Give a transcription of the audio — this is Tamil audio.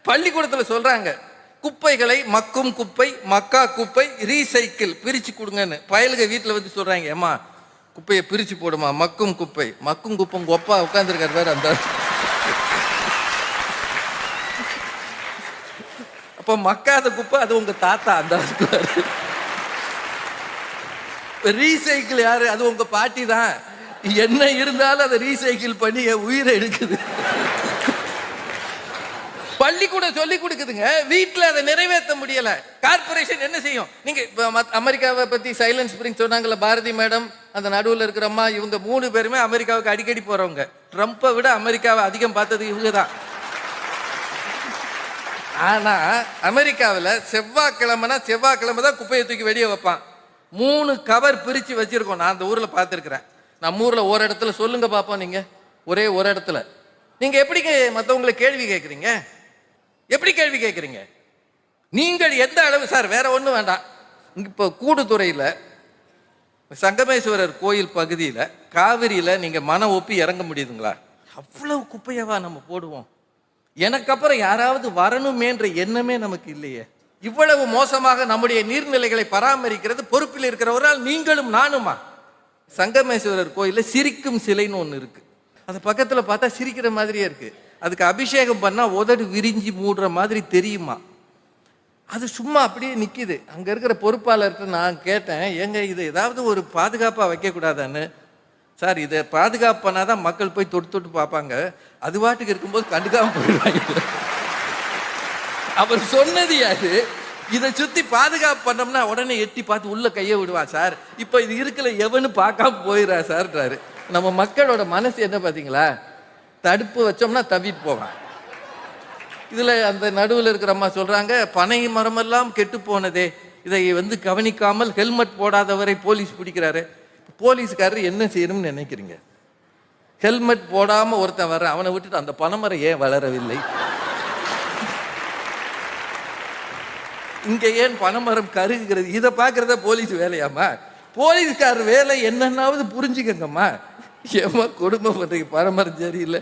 பள்ளிக்கூடத்தில் சொல்றாங்க, குப்பைகளை மக்கும் குப்பை, மக்கா குப்பை, ரீசைக்கிள் பிரிச்சு கொடுங்கன்னு. பயலுக வீட்டில் வந்து சொல்றாங்க, ஏமா குப்பையை பிரிச்சு போடுமா, மக்கும் குப்பை. மக்கும் குப்பை உங்க அப்பா உட்காந்துருக்காரு வேற அந்த. அப்ப மக்காத குப்பை அது உங்க தாத்தா அந்த. ரீசைக்கிள் யாரு? அது உங்க பாட்டி தான். என்ன இருந்தாலும் அதை ரீசைக்கிள் பண்ணி என் உயிரை எடுக்குது. பள்ளிக்கூடம் சொல்லி கொடுக்குதுங்க, வீட்டில் அதை நிறைவேற்ற முடியல. கார்பரேஷன் என்ன செய்யும்? நீங்க அமெரிக்காவை பத்தி சைலன்ஸ் ஸ்பிரிங் சொன்னாங்கல்ல பாரதி மேடம், அந்த நடுவில் இருக்கிற அம்மா, இவங்க 3 பேருமே அமெரிக்காவுக்கு அடிக்கடி போறவங்க. ட்ரம்ப்பை விட அமெரிக்காவை அதிகம் பார்த்தது இவங்க தான். ஆனா அமெரிக்காவில் செவ்வாய்க்கிழமை தான் குப்பையை தூக்கி வெளியே வைப்பான். 3 கவர் பிரிச்சு வச்சிருக்கோம். நான் அந்த ஊர்ல பார்த்துருக்கிறேன். நம்ம ஊர்ல ஒரு இடத்துல சொல்லுங்க பார்ப்போம். நீங்க ஒரே ஒரு இடத்துல நீங்க எப்படி மற்றவங்களை கேள்வி கேட்குறீங்க? எப்படி கேள்வி கேட்குறீங்க? நீங்கள் எந்த அளவு சார்? வேற ஒன்றும் வேண்டாம். இப்போ கூடுதுறையில் சங்கமேஸ்வரர் கோயில் பகுதியில் காவிரியில் நீங்கள் மன ஒப்பி இறங்க முடியுதுங்களா? அவ்வளவு குப்பையவா நம்ம போடுவோம்? எனக்கு அப்புறம் யாராவது வரணுமேன்ற எண்ணமே நமக்கு இல்லையே. இவ்வளவு மோசமாக நம்முடைய நீர்நிலைகளை பராமரிக்கிறது பொறுப்பில் இருக்கிறவரால் நீங்களும் நானுமா? சங்கமேஸ்வரர் கோயிலில் சிரிக்கும் சிலைன்னு ஒன்று இருக்கு. அது பக்கத்தில் பார்த்தா சிரிக்கிற மாதிரியே இருக்கு. அதுக்கு அபிஷேகம் பண்ணால் உதடு விரிஞ்சி மூடுற மாதிரி தெரியுமா? அது சும்மா அப்படியே நிற்கிது. அங்கே இருக்கிற பொறுப்பாளர்கிட்ட நான் கேட்டேன், ஏங்க இது ஏதாவது ஒரு பாதுகாப்பாக வைக்கக்கூடாதான்னு. சார் இதை பாதுகாப்பு பண்ணாதான் மக்கள் போய் தொட்டு தொட்டு பார்ப்பாங்க, அது வாட்டுக்கு இருக்கும்போது கண்டுக்காம போயிடுவாங்க. அவர் சொன்னது யாரு? இதை சுற்றி பாதுகாப்பு பண்ணோம்னா உடனே எட்டி பார்த்து உள்ள கையை விடுவான் சார். இப்போ இது இருக்கல எவனு பார்க்காம போயிடா சார்ன்றாரு. நம்ம மக்களோட மனசு என்ன பார்த்தீங்களா? தடுப்பு வச்சோம்னா தவிட்டு போவான். இதில் அந்த நடுவில் இருக்கிற அம்மா சொல்கிறாங்க, பனை மரமெல்லாம் கெட்டு போனதே, இதை வந்து கவனிக்காமல் ஹெல்மெட் போடாதவரை போலீஸ் பிடிக்கிறாரு. போலீஸ்காரர் என்ன செய்யணும்னு நினைக்கிறீங்க? ஹெல்மெட் போடாமல் ஒருத்தன் வர்ற அவனை விட்டுட்டு அந்த பனைமரம் ஏன் வளரவில்லை? இங்கே ஏன் பனைமரம் கருகுகிறது? இதை பார்க்குறத போலீஸ் வேலையாம்மா? போலீஸ்காரர் வேலை என்னன்னாவது புரிஞ்சுக்கங்கம்மா. ஏமா கொடுமை பண்ணுறீங்க? பனைமரம் சரியில்லை,